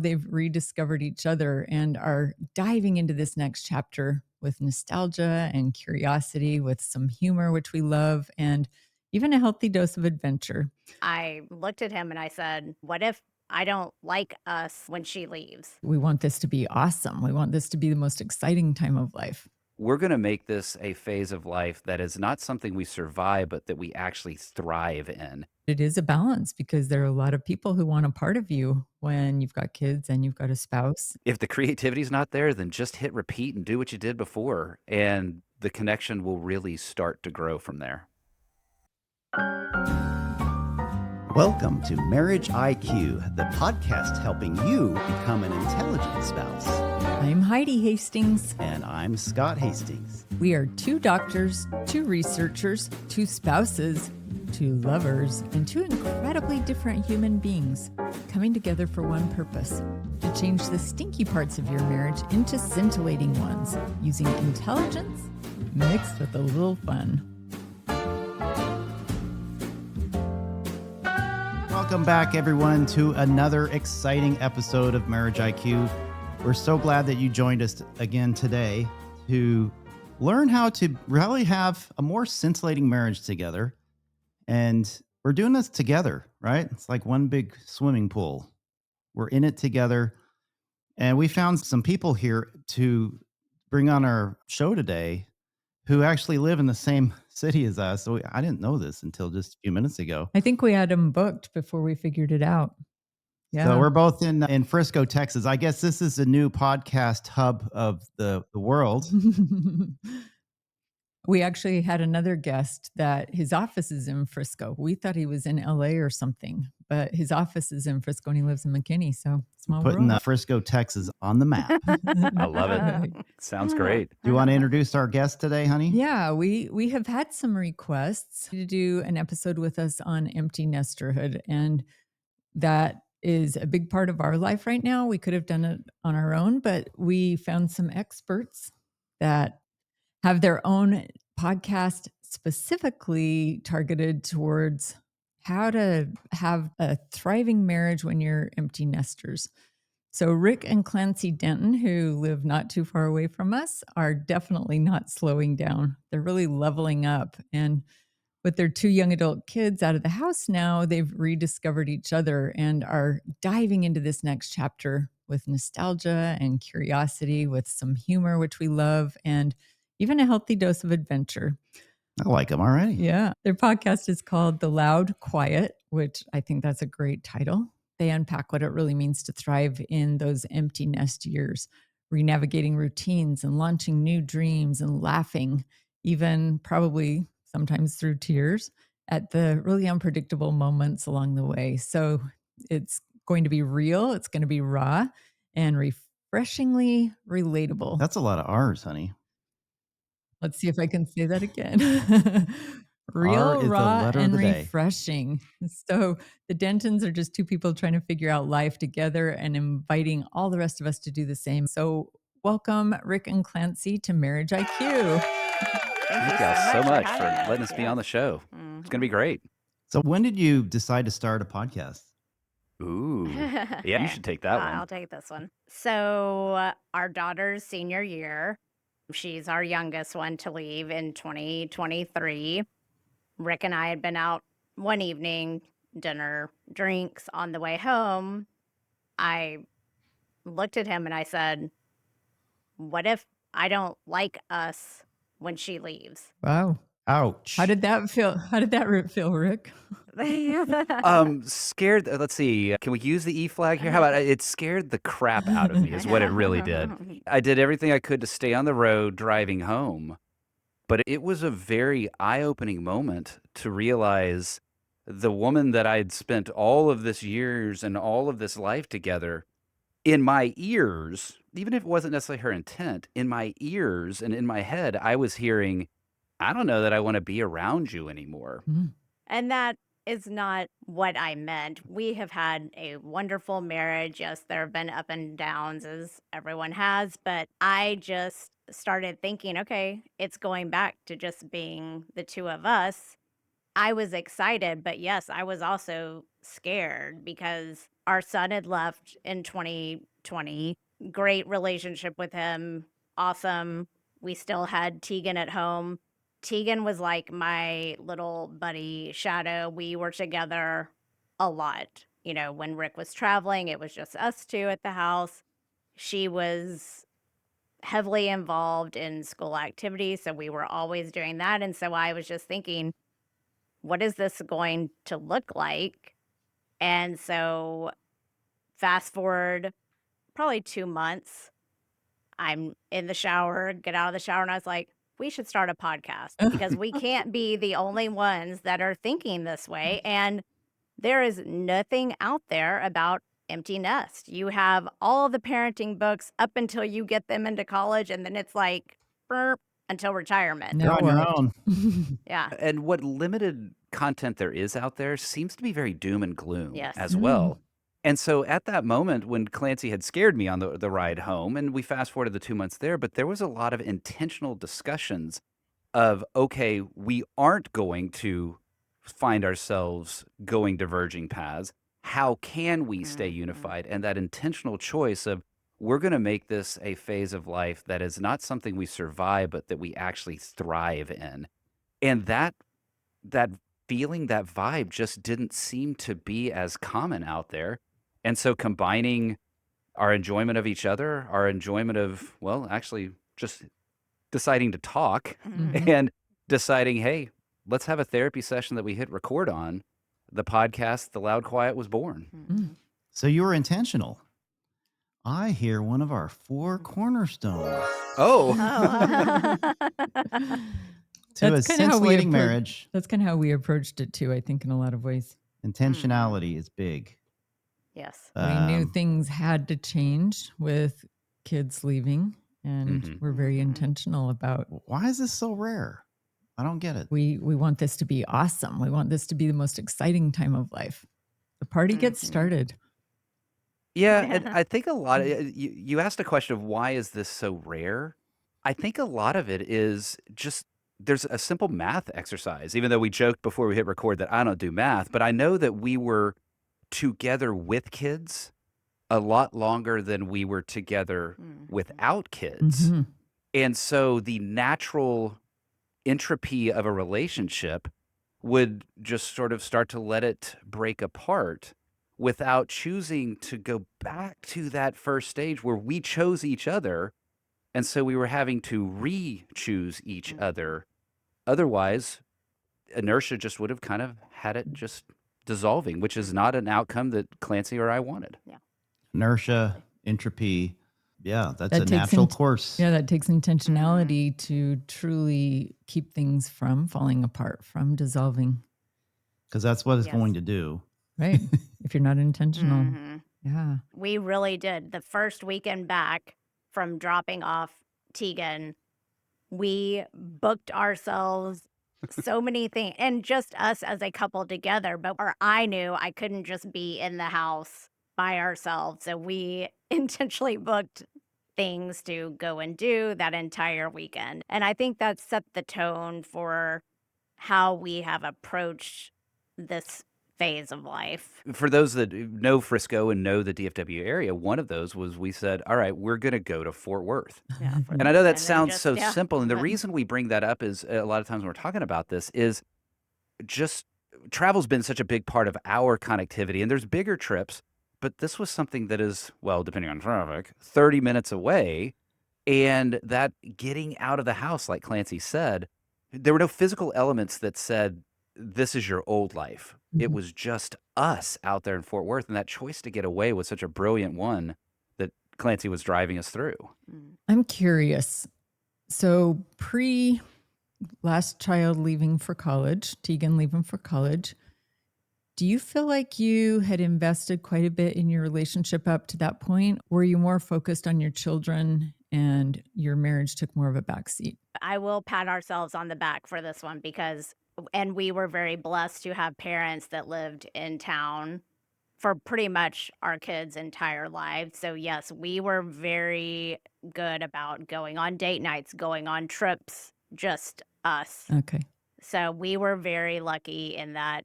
They've rediscovered each other and are diving into this next chapter with nostalgia and curiosity, with some humor, which we love, and even a healthy dose of adventure. I looked at him and I said, "What if I don't like us when she leaves?" We want this to be awesome. We want this to be the most exciting time of life. We're going to make this a phase of life that is not something we survive, but that we actually thrive in. It is a balance because there are a lot of people who want a part of you when you've got kids and you've got a spouse. If the creativity's not there, then just hit repeat and do what you did before, and the connection will really start to grow from there. Welcome to Marriage IQ, the podcast helping you become an intelligent spouse. I'm Heidi Hastings. And I'm Scott Hastings. We are two doctors, two researchers, two spouses, two lovers, and two incredibly different human beings coming together for one purpose: to change the stinky parts of your marriage into scintillating ones using intelligence mixed with a little fun. Welcome back, everyone, to another exciting episode of Marriage IQ. We're so glad that you joined us again today to learn how to really have a more scintillating marriage together. And we're doing this together, right? It's like one big swimming pool. We're in it together. And we found some people here to bring on our show today who actually live in the same city as us. So I didn't know this until just a few minutes ago. I think we had them booked before we figured it out. So Yeah. we're both in Frisco, Texas. I guess this is the new podcast hub of the world. We actually had another guest that his office is in Frisco. We thought he was in LA or something, but his office is in Frisco and he lives in McKinney. So small Putting world. Frisco, Texas on the map. I love it. Sounds great. Do you want to introduce our guest today, honey? Yeah, we have had some requests to do an episode with us on empty nesterhood, and that is a big part of our life right now. We could have done it on our own, but we found some experts that have their own podcast specifically targeted towards how to have a thriving marriage when you're empty nesters. So Rick and Clancy Denton, who live not too far away from us, are definitely not slowing down. They're really leveling up. And with their two young adult kids out of the house now, they've rediscovered each other and are diving into this next chapter with nostalgia and curiosity, with some humor, which we love, and even a healthy dose of adventure. I like them already. Yeah. Their podcast is called The Loud Quiet, which I think that's a great title. They unpack what it really means to thrive in those empty nest years, renavigating routines and launching new dreams and laughing, even probably sometimes through tears at the really unpredictable moments along the way. So it's going to be real, it's going to be raw and refreshingly relatable. That's a lot of R's, honey. Let's see if I can say that again. R Real, is the raw, letter of and the day. refreshing. So the Dentons are just two people trying to figure out life together and inviting all the rest of us to do the same. So welcome, Rick and Clancy, to Marriage IQ. Thank you y'all so much for having letting us. us be Yeah. on the show. It's going to be great. So when did you decide to start a podcast? Ooh. Yeah, you should take that I'll one. take this one. So, our daughter's senior year, she's our youngest one to leave in 2023. Rick and I had been out one evening, dinner, drinks. On the way home, I looked at him and I said, "What if I don't like us when she leaves?" Wow. Ouch. How did that feel? How did that feel, Rick? Scared. Let's see. Can we use the E flag here? How about it scared the crap out of me is what it really did. I did everything I could to stay on the road driving home, but it was a very eye-opening moment to realize the woman that I'd spent all of this years and all of this life together, in my ears, even if it wasn't necessarily her intent, in my ears and in my head, I was hearing, I don't know that I want to be around you anymore. Mm. And that is not what I meant. We have had a wonderful marriage. Yes, there have been up and downs, as everyone has, but I just started thinking, okay, it's going back to just being the two of us. I was excited, but yes, I was also scared because Our son had left in 2020. Great relationship with him. Awesome. We still had Tegan at home. Tegan was like my little buddy shadow. We were together a lot. You know, when Rick was traveling, it was just us two at the house. She was heavily involved in school activities, so we were always doing that. And so I was just thinking, what is this going to look like? And so fast forward probably 2 months, I'm in the shower, get out of the shower, and I was like, we should start a podcast because we can't be the only ones that are thinking this way. And there is nothing out there about empty nest. You have all the parenting books up until you get them into college, and then it's like burp until retirement. You're Now on your what? own. Yeah. And what limited content there is out there seems to be very doom and gloom Yes. as well. And so at that moment when Clancy had scared me on the ride home, and we fast forwarded the 2 months there, but there was a lot of intentional discussions of, okay, we aren't going to find ourselves going diverging paths. How can we stay unified? And that intentional choice of, we're going to make this a phase of life that is not something we survive, but that we actually thrive in. And that feeling, that vibe just didn't seem to be as common out there. And so combining our enjoyment of each other, our enjoyment of, well, actually just deciding to talk and deciding, hey, let's have a therapy session that we hit record on, the podcast, The Loud Quiet, was born. So you were intentional. I hear one of our 4 cornerstones Oh, to a That's kinda how we scintillating appro- marriage. That's kind of how we approached it too, I think, in a lot of ways. Intentionality is big. Yes. We knew things had to change with kids leaving, and we're very intentional about Why is this so rare? I don't get it. we want this to be awesome. We want this to be the most exciting time of life. The party gets started. yeah. And I think a lot of you asked a question of why is this so rare? I think a lot of it is just there's a simple math exercise, even though we joked before we hit record that I don't do math, but I know that we were together with kids a lot longer than we were together without kids. And so the natural entropy of a relationship would just sort of start to let it break apart without choosing to go back to that first stage where we chose each other. And so we were having to re-choose each other. Otherwise, inertia just would have kind of had it just dissolving, which is not an outcome that Clancy or I wanted. Inertia, entropy. Yeah, that's That a takes natural course. Yeah, that takes intentionality to truly keep things from falling apart, from dissolving. Because that's what it's Yes. going to do. Right. If you're not intentional. Yeah. We really did. The first weekend back from dropping off Tegan, we booked ourselves so many things, and just us as a couple together. But I knew I couldn't just be in the house by ourselves. So we intentionally booked things to go and do that entire weekend. And I think that set the tone for how we have approached this phase of life. For those that know Frisco and know the DFW area, one of those was we said, all right, we're going to go to Fort Worth. Yeah, And I know that then sounds just- so yeah. simple. And the reason we bring that up is a lot of times when we're talking about this is just travel's been such a big part of our connectivity. And there's bigger trips, but this was something that is, well, depending on traffic, 30 minutes away. And that getting out of the house, like Clancy said, there were no physical elements that said, this is your old life. It was just us out there in Fort Worth. And that choice to get away was such a brilliant one that Clancy was driving us through. I'm curious. So pre last child leaving for college, Tegan leaving for college, do you feel like you had invested quite a bit in your relationship up to that point? Were you more focused on your children and your marriage took more of a backseat? I will pat ourselves on the back for this one and we were very blessed to have parents that lived in town for pretty much our kids' entire lives. So yes, we were very good about going on date nights, going on trips, just us. Okay. So we were very lucky in that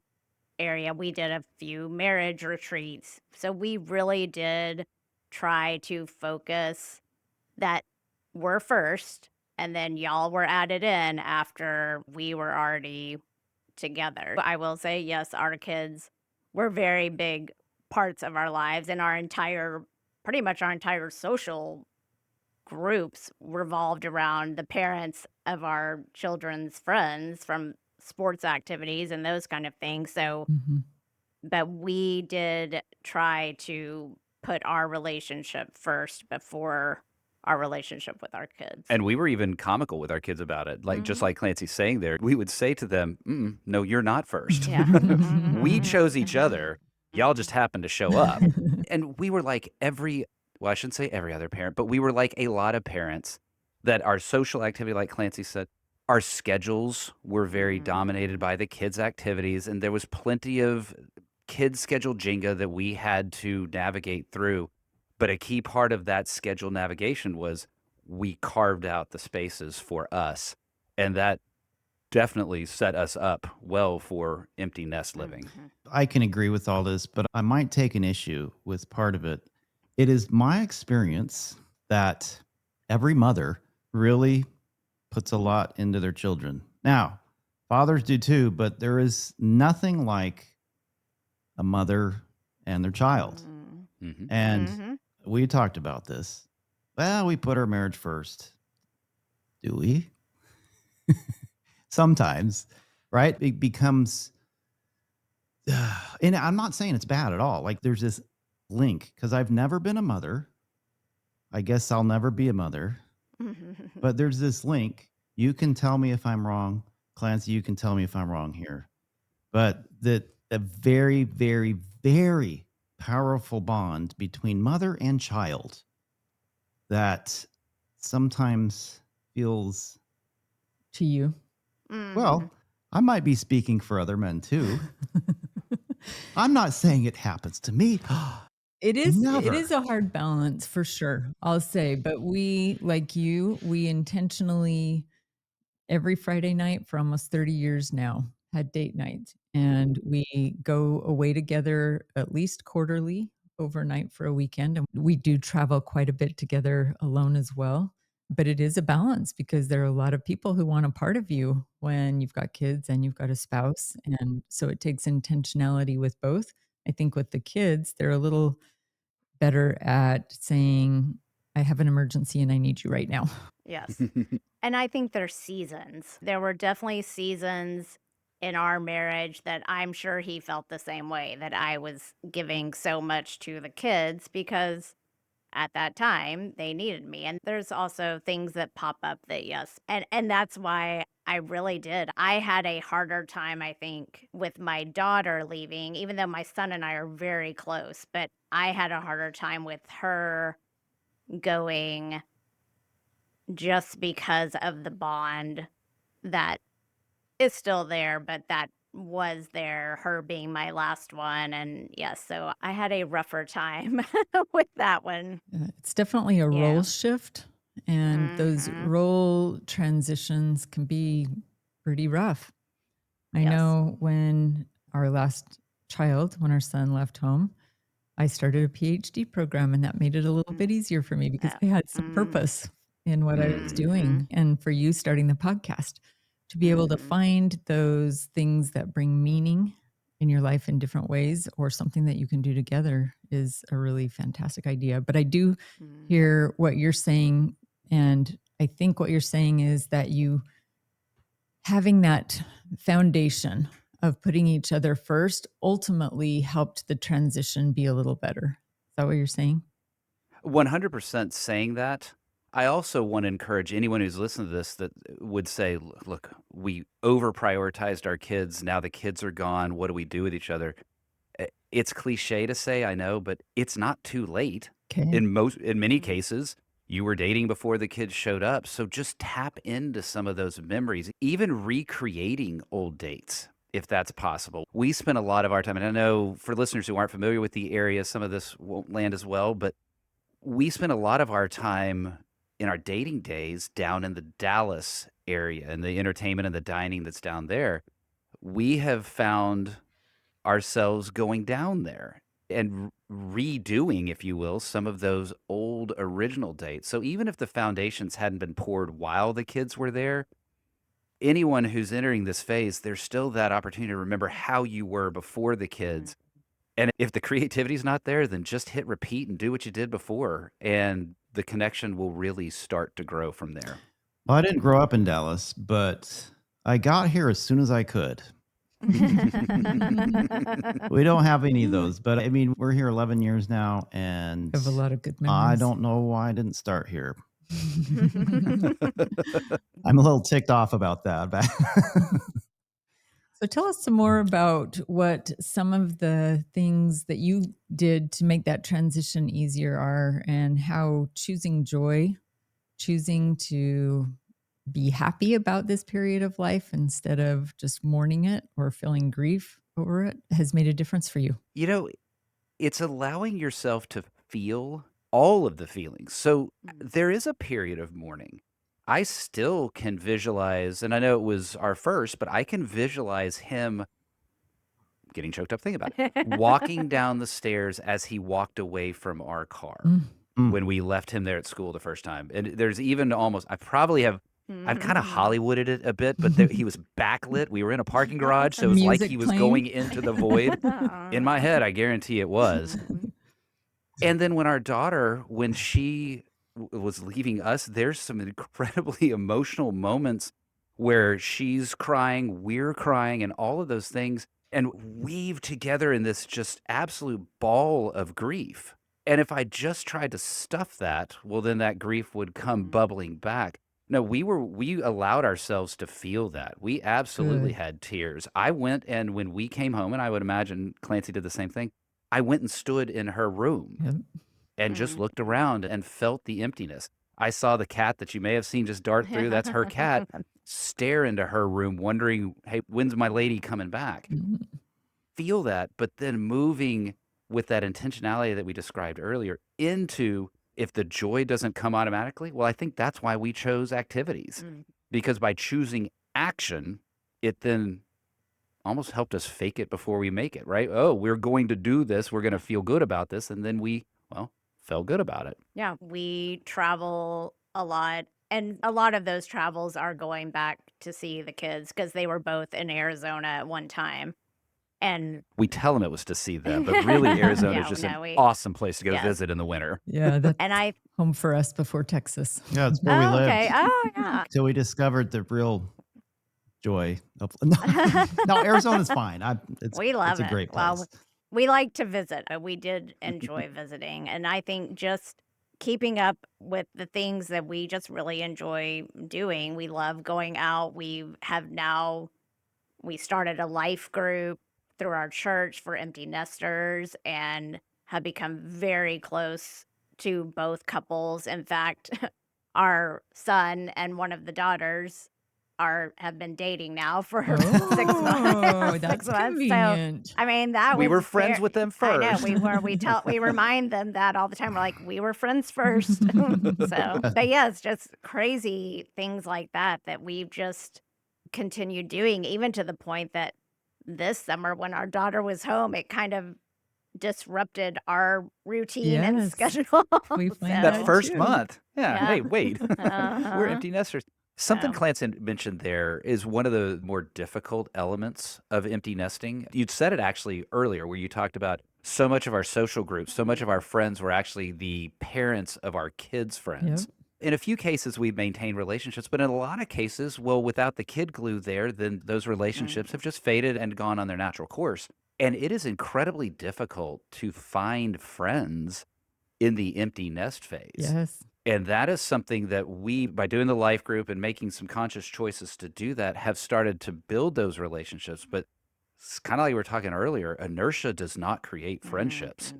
area, we did a few marriage retreats. So we really did try to focus that we're first, and then y'all were added in after we were already together. I will say, yes, our kids were very big parts of our lives, and pretty much our entire social groups revolved around the parents of our children's friends from sports activities and those kind of things. So, Mhm. but we did try to put our relationship first before our relationship with our kids. And we were even comical with our kids about it. Like, just Mhm. like Clancy's saying there, we would say to them, no, you're not first. Yeah. We chose each Mhm. other. Y'all just happened to show up. And we were like well, I shouldn't say every other parent, but we were like a lot of parents that our social activity, like Clancy said, our schedules were very dominated Mhm. by the kids' activities. And there was plenty of kids' schedule Jenga that we had to navigate through. But a key part of that schedule navigation was we carved out the spaces for us. And that definitely set us up well for empty nest living. Mhm. I can agree with all this, but I might take an issue with part of it. It is my experience that every mother really puts a lot into their children. Now, fathers do too, but there is nothing like a mother and their child. Mhm. Hmm. And Mhm. we talked about this. Well, we put our marriage first. Do we? Sometimes, right? It becomes, and I'm not saying it's bad at all. Like there's this link because I've never been a mother. I guess I'll never be a mother, but there's this link. You can tell me if I'm wrong. Clancy, you can tell me if I'm wrong here. But that a very, very, very powerful bond between mother and child that sometimes feels, To you. Mhm. well, I might be speaking for other men too. I'm not saying it happens to me. It is Never. a hard balance for sure, I'll say, but we, like you, we intentionally every Friday night for almost 30 years now had date night, and we go away together at least quarterly overnight for a weekend, and we do travel quite a bit together alone as well. But it is a balance because there are a lot of people who want a part of you when you've got kids and you've got a spouse, and so it takes intentionality with both. I think with the kids, they're a little better at saying, "I have an emergency and I need you right now." Yes. And I think there's seasons. There were definitely seasons in our marriage that I'm sure he felt the same way, that I was giving so much to the kids because at that time they needed me. And there's also things that pop up that, yes. And that's why I really did. I had a harder time, I think, with my daughter leaving, even though my son and I are very close, but I had a harder time with her going just because of the bond that is still there, but that was there, her being my last one. And yes, so I had a rougher time with that one. It's definitely a role Yeah. shift, and those Hmm. role transitions can be pretty rough. I Yes. know when our last child, when our son left home, I started a PhD program, and that made it a little bit easier for me because I had some Mm-hmm. purpose in what I was Mm-hmm. doing. And for you starting the podcast, to be able to Mm-hmm. find those things that bring meaning in your life in different ways or something that you can do together is a really fantastic idea. But I do hear what you're saying. And I think what you're saying is that you having that foundation of putting each other first ultimately helped the transition be a little better. Is that what you're saying? 100% saying that. I also want to encourage anyone who's listening to this that would say, look, we over prioritized our kids. Now the kids are gone. What do we do with each other? It's cliche to say, I know, but it's not too late. Okay. In many cases, you were dating before the kids showed up. So just tap into some of those memories, even recreating old dates, if that's possible. We spent a lot of our time, and I know for listeners who aren't familiar with the area, some of this won't land as well, but we spent a lot of our time in our dating days down in the Dallas area and the entertainment and the dining that's down there. We have found ourselves going down there and redoing, if you will, some of those old original dates. So even if the foundations hadn't been poured while the kids were there, anyone who's entering this phase, there's still that opportunity to remember how you were before the kids. And if the creativity's not there, then just hit repeat and do what you did before, and the connection will really start to grow from there. Well, I didn't grow up in Dallas, but I got here as soon as I could. We don't have any of those, but I mean, we're here 11 years now, and Have a lot of good I memories. don't know why I didn't start here. I'm a little ticked off about that. So tell us some more about what some of the things that you did to make that transition easier are, and how choosing joy, choosing to be happy about this period of life instead of just mourning it or feeling grief over it has made a difference for you. You know, it's allowing yourself to feel all of the feelings. So there is a period of mourning. I still can visualize, and I know it was our first, but I can visualize him getting choked up thinking about it, walking down the stairs as he walked away from our car when we left him there at school the first time. And there's even almost, I've kind of Hollywooded it a bit, but he was backlit. We were in a parking garage, so it was like Music he was playing. going into the void. In my head, I guarantee it was. And then when our daughter, when she was leaving us, there's some incredibly emotional moments where she's crying, we're crying, and all of those things, and weave together in this just absolute ball of grief. And if I just tried to stuff that, well, then that grief would come bubbling back. No, we allowed ourselves to feel that. We absolutely Good. had tears. I went, and when we came home, and I would imagine Clancy did the same thing, I went and stood in her room Yep. and just looked around and felt the emptiness. I saw the cat that you may have seen just dart through. That's her cat. Stare into her room, wondering, hey, when's my lady coming back? Mhm. Feel that, but then moving with that intentionality that we described earlier into, if the joy doesn't come automatically, well, I think that's why we chose activities, because by choosing action, it then almost helped us fake it before we make it, right? Oh, we're going to do this. We're going to feel good about this. And then we, well, felt good about it. Yeah, we travel a lot. And a lot of those travels are going back to see the kids because they were both in Arizona at one time. And We tell them it was to see them, but really Arizona is no, just no, an awesome place to go yes. visit in the winter. Yeah, that's And I, home for us before Texas. Yeah, it's where we lived okay. Oh, yeah. till we discovered the real joy of no, Arizona's fine. We love it's a it. great place. Well, we like to visit. We did enjoy visiting. And I think just keeping up with the things that we just really enjoy doing. We love going out. We started a life group through our church for empty nesters and have become very close to both couples. In fact, our son and one of the daughters have been dating now for 6 months. Oh, 6 that's months. convenient. So I mean, that We was were friends with them I know first. we were. We remind them that all the time. We're like, we were friends first. So, but yes, just crazy things like that we've just continued doing, even to the point that this summer, when our daughter was home, it kind of disrupted our routine and Yes. schedule. We find That that first too. month. Yeah. Yeah. Hey, wait. We're Uh-huh. empty nesters. Something So- Clancy mentioned there is one of the more difficult elements of empty nesting. You'd said it actually earlier, where you talked about so much of our social groups, so much of our friends were actually the parents of our kids' friends. In a few cases, we've maintained relationships, but in a lot of cases, well, without the kid glue there, then those relationships have just faded and gone on their natural course. And it is incredibly difficult to find friends in the empty nest phase. Yes. And that is something that we, by doing the life group and making some conscious choices to do that, have started to build those relationships. But it's kind of like we were talking earlier, inertia does not create friendships.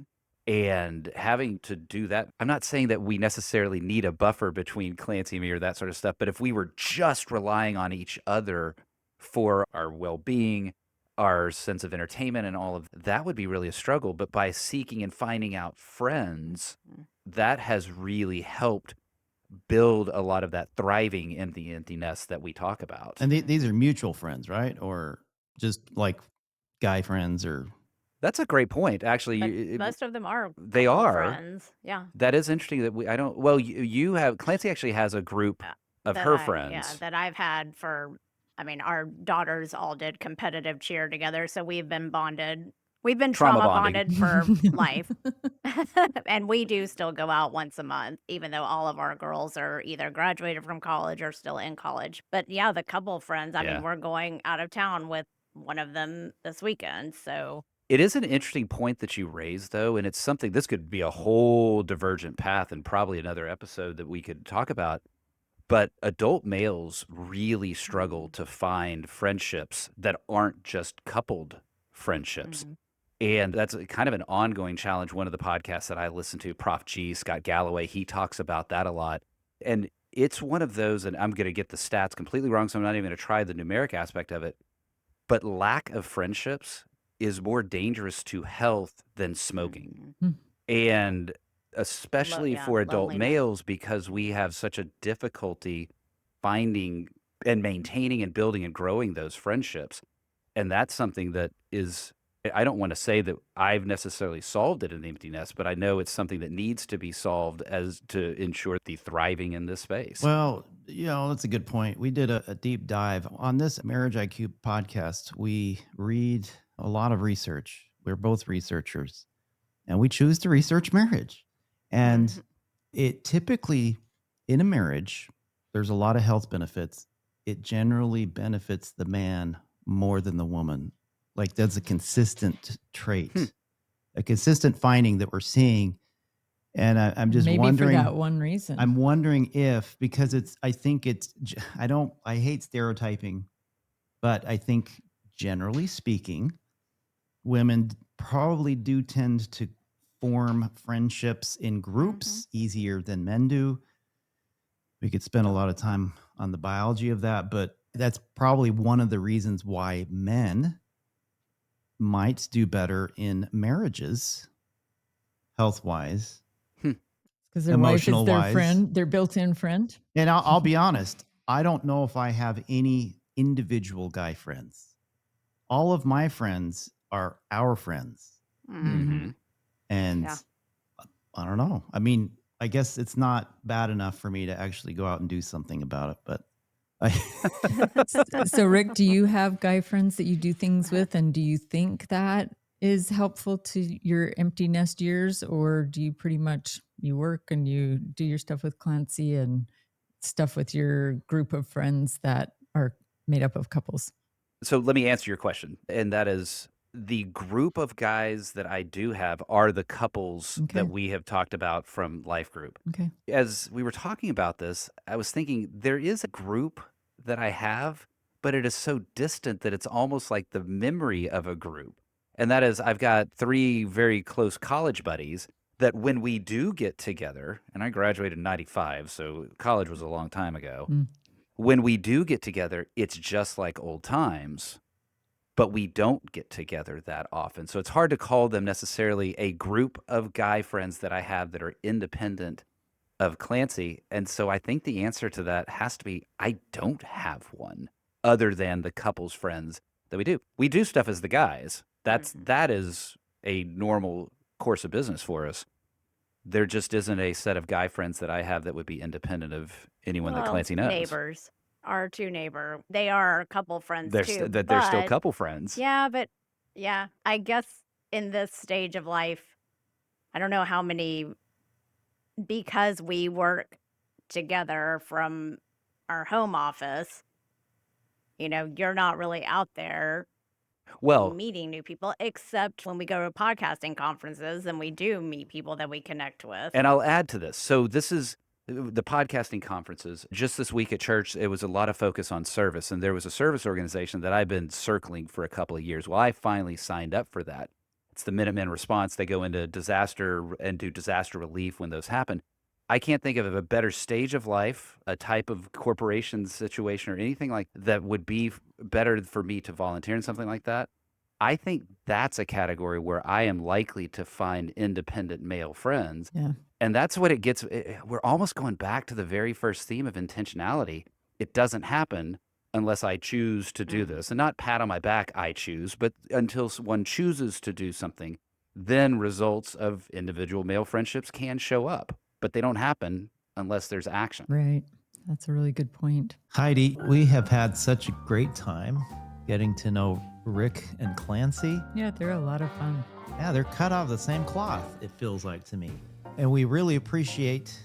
And having to do that, I'm not saying that we necessarily need a buffer between Clancy and me or that sort of stuff, but if we were just relying on each other for our well-being, our sense of entertainment and all of that would be really a struggle. But by seeking and finding out friends, that has really helped build a lot of that thriving in the empty nest that we talk about. And these are mutual friends, right? Or just like guy friends or That's a great point. Actually, But most of them are they couple are. friends. Yeah. That is interesting that I don't, well, you have, Clancy actually has a group Yeah. of her friends. That I've had for, I mean, our daughters all did competitive cheer together, so we've been bonded. We've been Trauma trauma bonding. bonded for life. And we do still go out once a month, even though all of our girls are either graduated from college or still in college. But yeah, the couple friends, I Yeah. mean, we're going out of town with one of them this weekend. So It is an interesting point that you raised, though, and it's something, this could be a whole divergent path and probably another episode that we could talk about. But adult males really struggle to find friendships that aren't just coupled friendships. mhm. And that's kind of an ongoing challenge. One of the podcasts that I listen to, Prof G, Scott Galloway, he talks about that a lot. And it's one of those, and I'm going to get the stats completely wrong, so I'm not even going to try the numeric aspect of it. But lack of friendships is more dangerous to health than smoking. Mhm. And especially for adult loneliness. males, because we have such a difficulty finding and maintaining and building and growing those friendships. And that's something that is, I don't want to say that I've necessarily solved it in the empty nest, but I know it's something that needs to be solved as to ensure the thriving in this space. Well, that's a good point. We did a deep dive on this Marriage IQ podcast. We read a lot of research. We're both researchers, and we choose to research marriage. And Mhm. it typically, in a marriage, there's a lot of health benefits. It generally benefits the man more than the woman. Like that's a consistent trait, a consistent finding that we're seeing. And I'm just Maybe wondering. for that one reason. I'm wondering if, because I hate stereotyping, but I think generally speaking, women probably do tend to form friendships in groups easier than men do. We could spend a lot of time on the biology of that, but that's probably one of the reasons why men might do better in marriages, health-wise, Because their wife is their emotional-wise. friend, their built-in friend. And I'll be honest, I don't know if I have any individual guy friends. All of my friends are our friends. Mhm. And Yeah. I don't know. I mean, I guess it's not bad enough for me to actually go out and do something about it, but So, Rick, do you have guy friends that you do things with? And do you think that is helpful to your empty nest years? Or do you pretty much, you work and you do your stuff with Clancy and stuff with your group of friends that are made up of couples? So let me answer your question. And that is, the group of guys that I do have are the couples Okay. that we have talked about from Life Group. Okay. As we were talking about this, I was thinking there is a group that I have, but it is so distant that it's almost like the memory of a group. And that is, I've got 3 very close college buddies that when we do get together, and I graduated in 95, so college was a long time ago. Mm. When we do get together, it's just like old times, but we don't get together that often. So it's hard to call them necessarily a group of guy friends that I have that are independent of Clancy. And so I think the answer to that has to be, I don't have one other than the couple's friends that we do. We do stuff as the guys. That is a normal course of business for us. There just isn't a set of guy friends that I have that would be independent of anyone that Clancy knows. Neighbors. Our 2 neighbor. They are a couple friends too. They're still but- couple friends. Yeah, but yeah, I guess in this stage of life, I don't know how many, because we work together from our home office, you're not really out there Well, meeting new people, except when we go to podcasting conferences and we do meet people that we connect with. and I'll add to this. So this is the podcasting conferences. Just this week at church, it was a lot of focus on service. And there was a service organization that I've been circling for a couple of years. Well, I finally signed up for that. It's the Minutemen Response. They go into disaster and do disaster relief when those happen. I can't think of a better stage of life, a type of corporation situation or anything like that would be better for me to volunteer in something like that. I think that's a category where I am likely to find independent male friends. Yeah. And that's what it gets. We're almost going back to the very first theme of intentionality. It doesn't happen unless I choose to do this. And not pat on my back, I choose, but until one chooses to do something, then results of individual male friendships can show up, but they don't happen unless there's action. Right. That's a really good point. Heidi, we have had such a great time getting to know Rick and Clancy. Yeah, they're a lot of fun. Yeah, they're cut out of the same cloth, it feels like to me. And we really appreciate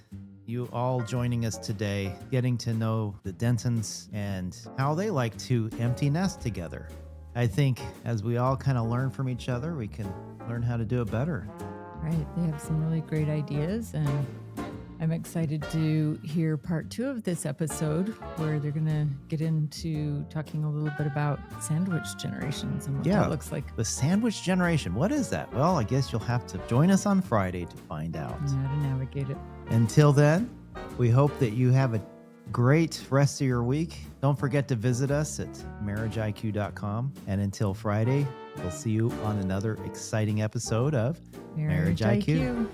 you all joining us today, getting to know the Dentons and how they like to empty nest together. I think as we all kind of learn from each other, we can learn how to do it better. Right. They have some really great ideas, and I'm excited to hear part 2 of this episode where they're going to get into talking a little bit about sandwich generations and what that looks like. The sandwich generation. What is that? Well, I guess you'll have to join us on Friday to find out. And how to navigate it. Until then, we hope that you have a great rest of your week. Don't forget to visit us at marriageiq.com. And until Friday, we'll see you on another exciting episode of Marriage IQ.